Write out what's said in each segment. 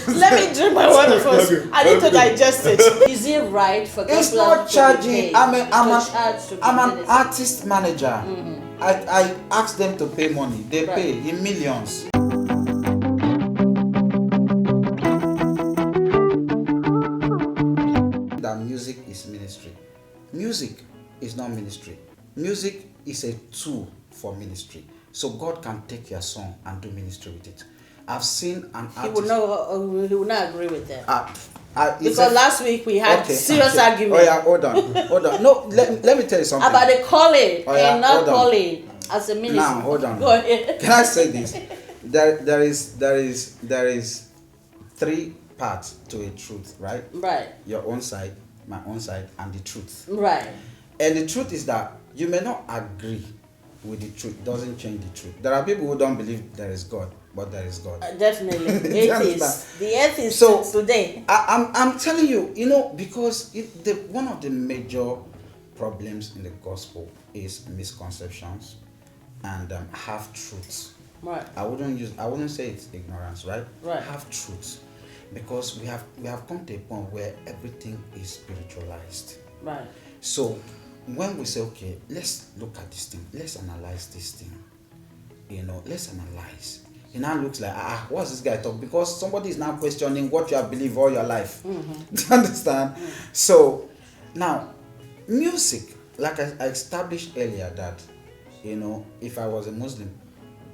Let me drink my water first. I need to digest it. Is it right for It's not charging. I'm an artist manager. I ask them to pay money. They pay in millions. That music is ministry. Music is not ministry. Music is a tool for ministry. So God can take your song and do ministry with it. I've seen an artist. He will not agree with that. Because last week we had serious argument. Oh yeah, hold on. No, let me tell you something. About the calling and not calling as a minister. Now hold on. Go ahead. Can I say this? There is three parts to a truth, right? Right. Your own side, my own side, and the truth. Right. And the truth is that you may not agree with the truth. It doesn't change the truth. There are people who don't believe there is God, but there is God. Definitely. Atheists. The atheists today. I'm telling you, because one of the major problems in the gospel is misconceptions and half-truths. Right. I wouldn't say it's ignorance, right? Right. Half-truths. Because we have come to a point where everything is spiritualized. Right. So when we say, okay, let's look at this thing, let's analyze this thing, let's analyze. It now looks like, what's this guy talking? Because somebody is now questioning what you have believed all your life. Mm-hmm. Do you understand? Mm-hmm. So now, music, like I established earlier that, if I was a Muslim,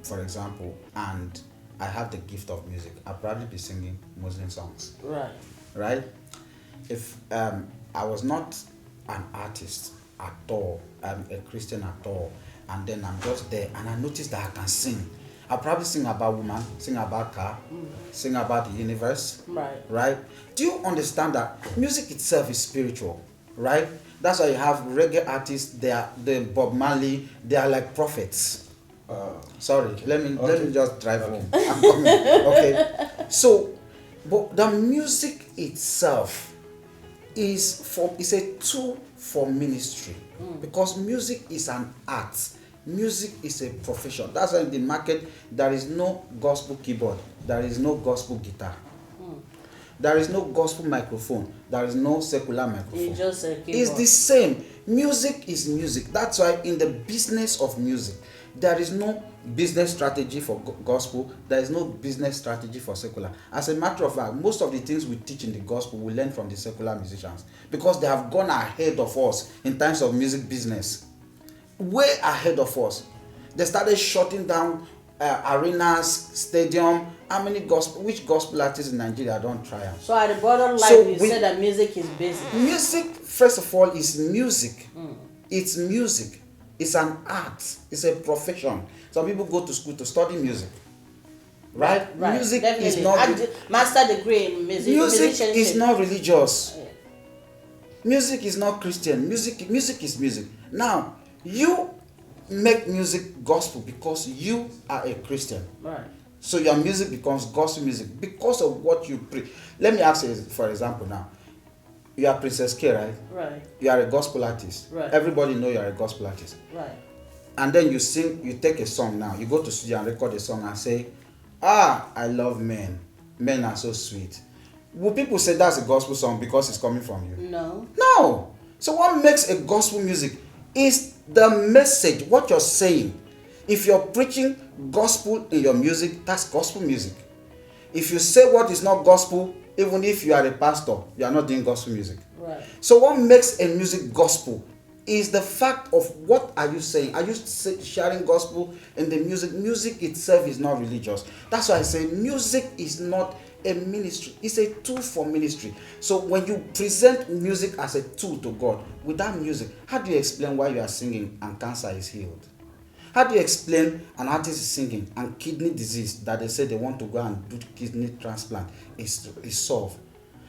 for example, and I have the gift of music, I'd probably be singing Muslim songs. Right. Right? If I was not an artist at all, I'm a Christian at all, and then I'm just there and I notice that I can sing, I'll probably sing about woman, sing about car, sing about the universe. Right? Do you understand that music itself is spiritual? Right? That's why you have reggae artists, the Bob Marley, they are like prophets. Sorry, let me just drive home. I'm coming. Okay. So, but the music itself is a tool for ministry, because music is an art. Music is a profession. That's why in the market there is no gospel keyboard, there is no gospel guitar, there is no gospel microphone, there is no secular microphone. It's just a keyboard. It's the same. Music is music. That's why in the business of music, there is no business strategy for gospel. There is no business strategy for secular. As a matter of fact, most of the things we teach in the gospel we learn from the secular musicians, because they have gone ahead of us in terms of music business. Way ahead of us. They started shutting down arenas, stadium. Which gospel artists in Nigeria don't try them? So at the bottom line, you said that music is business. Music, first of all, is music. It's music. It's an art. It's a profession. Some people go to school to study music. Right? Music definitely. is not... master degree in music. Music is not religious. Music is not Christian. Music is music. Now, you make music gospel because you are a Christian. Right. So your music becomes gospel music because of what you preach. Let me ask you, for example now. You are Princess K, right? Right. You are a gospel artist. Right. Everybody know you are a gospel artist. Right. And then you sing, you take a song now. You go to studio and record a song and say, I love men. Men are so sweet. Will people say that's a gospel song because it's coming from you? No. No. So what makes a gospel music is the message, what you're saying. If you're preaching gospel in your music, that's gospel music. If you say what is not gospel, even if you are a pastor, you are not doing gospel music. Right. So what makes a music gospel is the fact of what are you saying? Are you sharing gospel in the music? Music itself is not religious. That's why I say music is not a ministry. It's a tool for ministry. So when you present music as a tool to God, without music, how do you explain why you are singing and cancer is healed? How do you explain an artist is singing and kidney disease that they say they want to go and do kidney transplant is solved?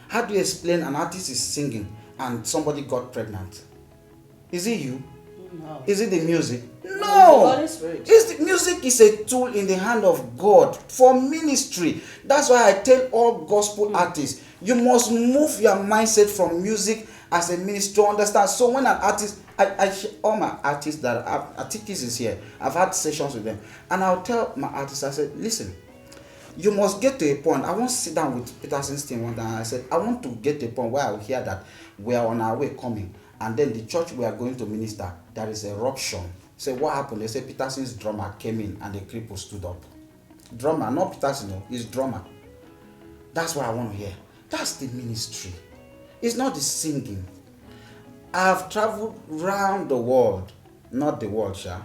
How do you explain an artist is singing and somebody got pregnant? Is it you? No. Is it the music? No. The music is a tool in the hand of God for ministry. That's why I tell all gospel artists, you must move your mindset from music as a ministry. Understand? So when an artist, all my artists that I think this is here, I've had sessions with them, and I'll tell my artists, I said, listen, You must get to a point. I want to sit down with Peterson's team one time, and I said, I want to get to a point where I will hear that we are on our way coming, and then the church we are going to minister, there is a eruption. Say, what happened? They say Peterson's drummer came in and the cripple stood up. Drummer, not Peterson, no, it's drummer. That's what I want to hear. That's the ministry. It's not the singing. I've traveled around the world, not the world, Sha.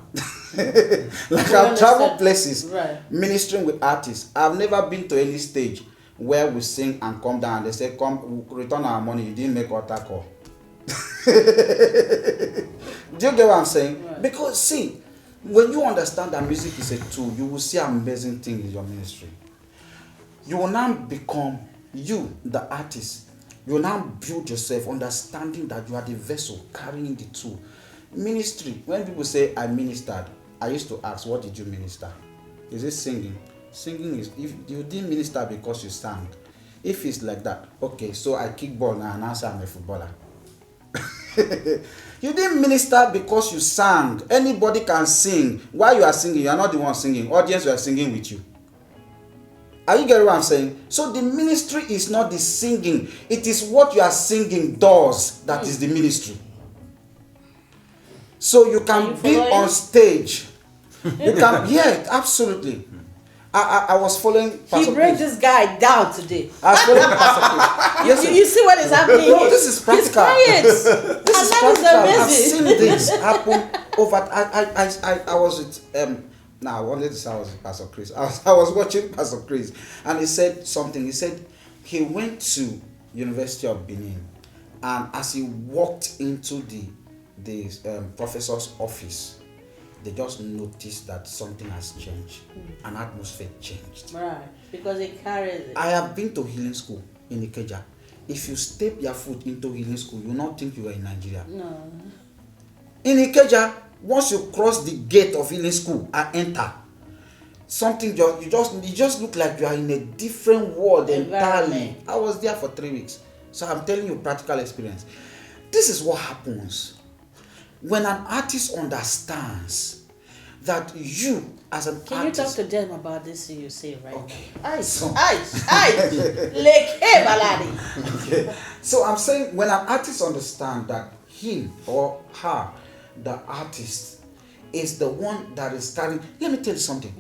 Like I've traveled places, ministering with artists. I've never been to any stage where we sing and come down and they say, come, return our money, you didn't make altar call. Do you get what I'm saying? Right. Because see, when you understand that music is a tool, you will see amazing things in your ministry. You will now become you, the artist. You will now build yourself, understanding that you are the vessel carrying the tool. Ministry, when people say I ministered, I used to ask, what did you minister? Is it singing? Singing is, if you didn't minister because you sang. If it's like that, okay, so I kick ball now and I say I'm a footballer. You didn't minister because you sang. Anybody can sing. While you are singing, you are not the one singing. Audience, you are singing with you. Are you getting what I'm saying? So the ministry is not the singing. It is what you are singing does that is the ministry. So you can be on stage. You can, yeah, absolutely. I was following Pastor He breaks this guy down today. I was following Pastor Yes, you see what is happening? No, this is practical. He's quiet. This is practical. I've seen this happen over. I was with now one lady said I was with Pastor Chris. I was watching Pastor Chris, and he said something. He said he went to University of Benin, and as he walked into the professor's office, they just noticed that something has changed. An atmosphere changed. Right, because it carries it. I have been to healing school in Ikeja. If you step your foot into healing school, you will not think you are in Nigeria. No. In Ikeja, once you cross the gate of healing school and enter, something you just look like you are in a different world entirely. I was there for 3 weeks. So I'm telling you practical experience. This is what happens when an artist understands that you as an artist... Can you talk to them about this thing you say right okay. now? So, okay. So I'm saying when an artist understands that him or her, the artist, is the one that is carrying... Let me tell you something.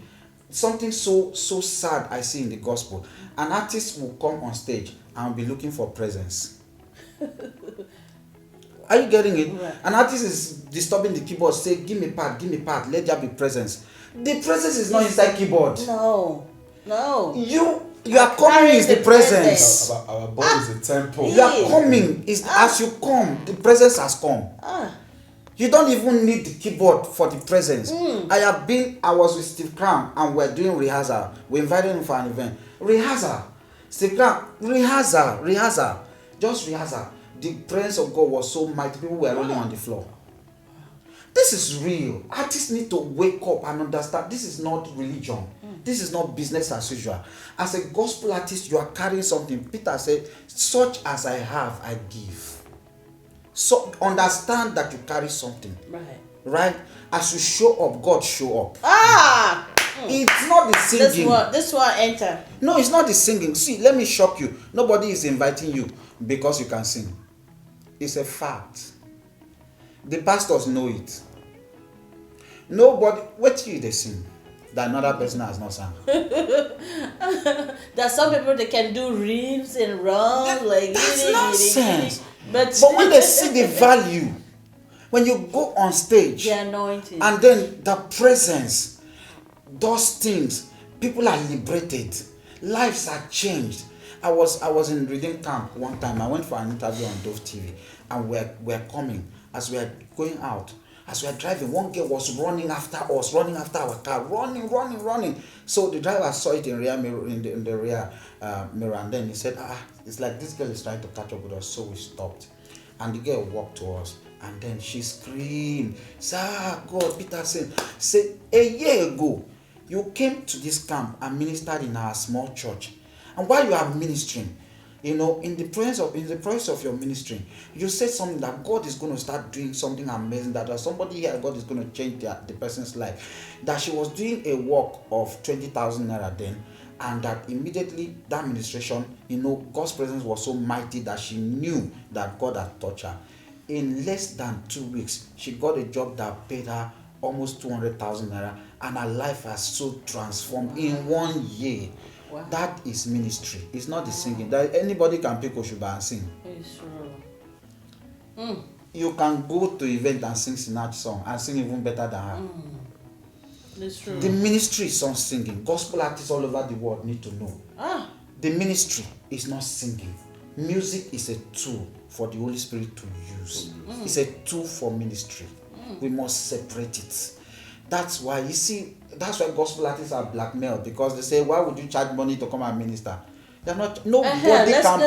Something so sad I see in the gospel. An artist will come on stage and be looking for presence. Are you getting it? Right. An artist is disturbing the keyboard, say, give me part, let there be presence. The presence is not inside keyboard. No. You are coming is the presence. Our body is a temple. You are coming is as you come, the presence has come. You don't even need the keyboard for the presence. I was with Steve Cram and we're doing rehearsal. We invited him for an event. Rehearsal. Steve Cram, rehearsal. Just rehearsal. The presence of God was so mighty, people were rolling on the floor. This is real. Artists need to wake up and understand this is not religion. This is not business as usual. As a gospel artist, you are carrying something. Peter said, such as I have, I give. So understand that you carry something. Right? As you show up, God show up. It's not the singing. This one enter. No, it's not the singing. See, let me shock you. Nobody is inviting you because you can sing. It's a fact. The pastors know it. Nobody, wait till they sing. That another person has not sung. There's some people that can do reams and runs like that's nonsense. But when they see the value, when you go on stage, the anointing, and then the presence, those things, people are liberated, lives are changed. I was in reading camp one time. I went for an interview on Dove TV, and we're coming. As we are going out, as we are driving, one girl was running after us, running after our car, running. So the driver saw it in the rear mirror, and then he said, it's like this girl is trying to catch up with us. So we stopped, and the girl walked to us, and then she screamed, "Sir, God, Peterson, said a year ago, you came to this camp and ministered in our small church. And while you are ministering, in the process of your ministry, you said something that God is going to start doing something amazing, that somebody here, God is going to change the person's life. That she was doing a work of 20,000 naira then, and that immediately that administration, God's presence was so mighty that she knew that God had touched her. In less than 2 weeks, she got a job that paid her almost 200,000 naira, and her life has so transformed in 1 year. Wow. That is ministry. It's not the singing. That anybody can pick Oshuba and sing. It's true. You can go to event and sing Sinach song and sing even better than her. It's true. The ministry is not singing. Gospel artists all over the world need to know. The ministry is not singing. Music is a tool for the Holy Spirit to use. It's a tool for ministry. We must separate it. That's why, you see, that's why gospel artists are blackmailed, because they say, why would you charge money to come and minister? They're not, nobody can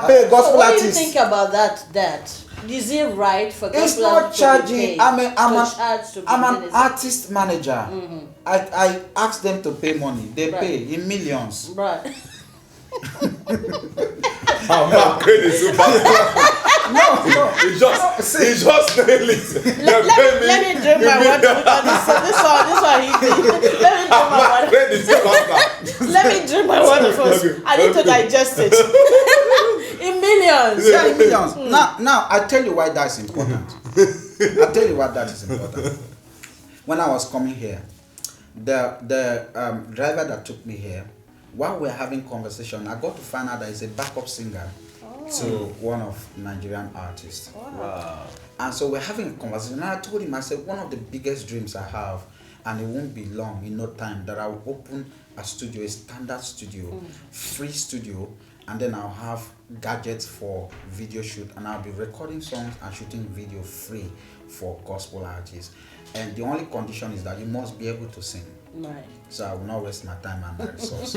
pay a gospel so what artist. do you think about that? Is it right for gospel It's not artists charging. to be paid? I'm an artist manager. I ask them to pay money. They pay in millions. Right. Amachree is super. No. He just nailed it. Let me drink my water, because this one he did. Let me drink my water. Amachree is super. Let me drink my water first. I need to digest it. In millions. Yeah, in millions. Now I tell you why that's important. I tell you why that is important. When I was coming here, the driver that took me here, while we were having conversation, I got to find out that he's a backup singer to one of Nigerian artists. Wow. And so we're having a conversation, and I told him, I said, one of the biggest dreams I have, and it won't be long, in no time, that I will open a studio, a standard studio, free studio, and then I'll have gadgets for video shoot, and I'll be recording songs and shooting video free for gospel artists. And the only condition is that you must be able to sing. Right. So I will not waste my time and my resources.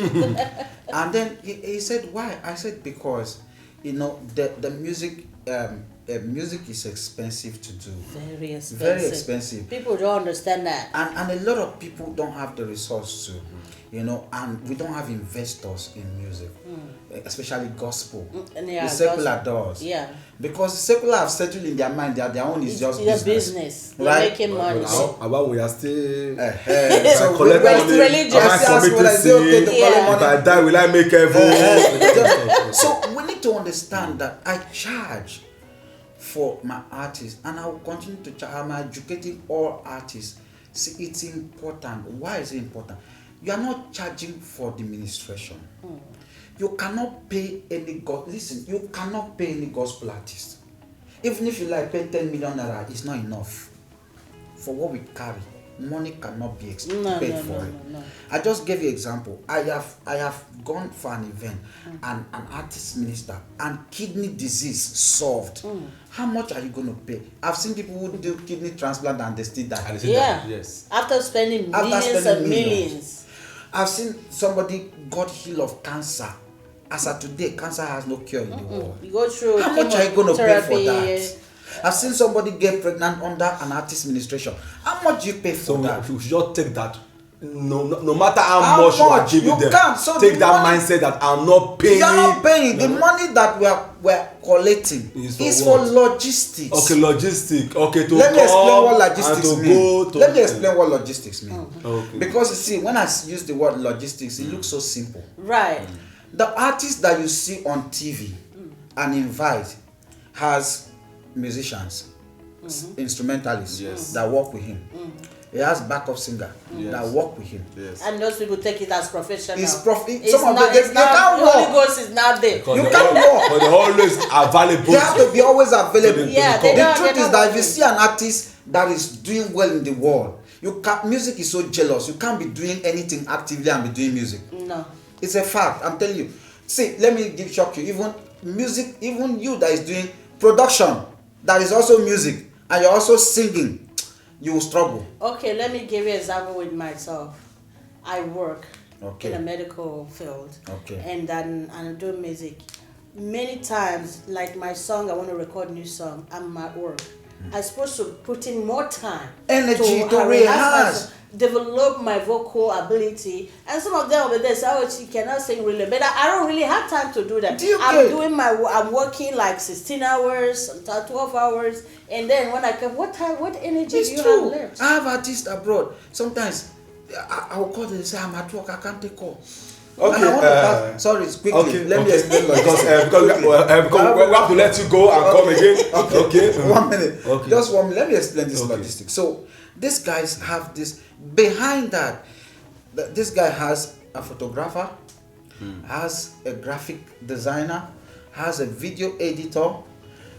And then he said, why? I said, because the music music is expensive to do. Very expensive. Very expensive. People don't understand that. And a lot of people don't have the resource to, and we don't have investors in music, especially gospel. The secular does. Yeah. Because the secular have settled in their mind that their own is just business. They're right? making money. About we are still. So collect money. religious. Am I committed to sin? If I die, will I make heaven? So we need to understand that I charge for my artists, and I will continue to charge. I'm educating all artists. See, it's important. Why is it important? You are not charging for the ministration. You cannot pay any you cannot pay any gospel artist. Even if you like pay 10 million naira, it's not enough for what we carry. Money cannot be paid for it. No. I just gave you an example. I have gone for an event and an artist minister and kidney disease solved. How much are you going to pay? I've seen people who do kidney transplant and they still die. Yeah. Yes. After spending millions. I've seen somebody got healed of cancer. As of today, cancer has no cure in the world. You go through how much are you going to pay for chemotherapy. that? I've seen somebody get pregnant under an artist ministration. How much do you pay for that? You should just take that. No matter how much you are giving them, take that mindset that I'm not paying. You're not paying. The money that we're collecting is for logistics. Okay, logistics. Okay, let me explain what logistics means. Let me explain what logistics means. Okay. Because you see, when I use the word logistics, it looks so simple. Right. The artist that you see on TV and invite has musicians, instrumentalists that work with him. He has backup singer that work with him. Yes. And those people take it as professional. It's profit. It's Some of them, they can't the Holy work. Ghost is not there. You can't work. But they're always available. They have to be always available. Yeah, The truth is that if you see an artist that is doing well in the world, music is so jealous. You can't be doing anything actively and be doing music. No. It's a fact. I'm telling you. See, let me shock you. Even music, even you that is doing production, that is also music, and you're also singing, you will struggle. Okay, let me give you an example with myself. I work in a medical field. Okay. And then I do music. Many times, like my song, I want to record a new song, I'm at work. I'm supposed to put in more time. Energy to rehearse. Develop my vocal ability. And some of them over there say, oh, she cannot sing really. But I don't really have time to do that. I'm working like 16 hours, sometimes 12 hours. And then when I come, what energy do you have left? I have artists abroad. Sometimes I will call them and say, I'm at work, I can't take call. Okay. Sorry, quickly. Okay, Let me explain because we have to let you go and come again. Okay. 1 minute. Okay. Just 1 minute. Let me explain this logistics. So these guys have this behind that. This guy has a photographer, has a graphic designer, has a video editor.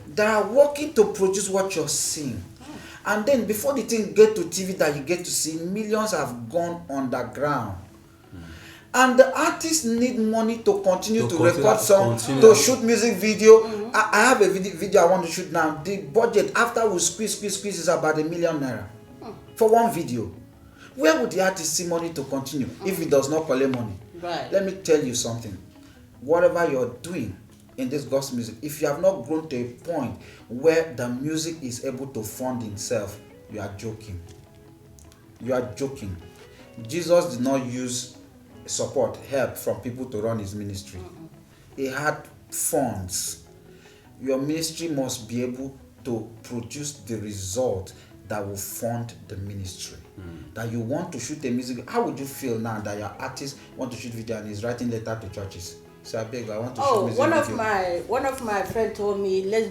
They are working to produce what you're seeing. And then before the thing get to TV that you get to see, millions have gone underground. And the artists need money to continue to record song, to shoot music video. I have a video I want to shoot now. The budget after we squeeze is about ₦1 million for one video. Where would the artist see money to continue if he does not collect money? Right. Let me tell you something. Whatever you're doing in this gospel music, if you have not grown to a point where the music is able to fund itself, you are joking. You are joking. Jesus did not use help from people to run his ministry. He had funds. Your ministry must be able to produce the result that will fund the ministry. That you want to shoot a music. How would you feel now that your artist want to shoot video and is writing letter to churches? So I beg, I want to shoot music video. One of my friends told me, let's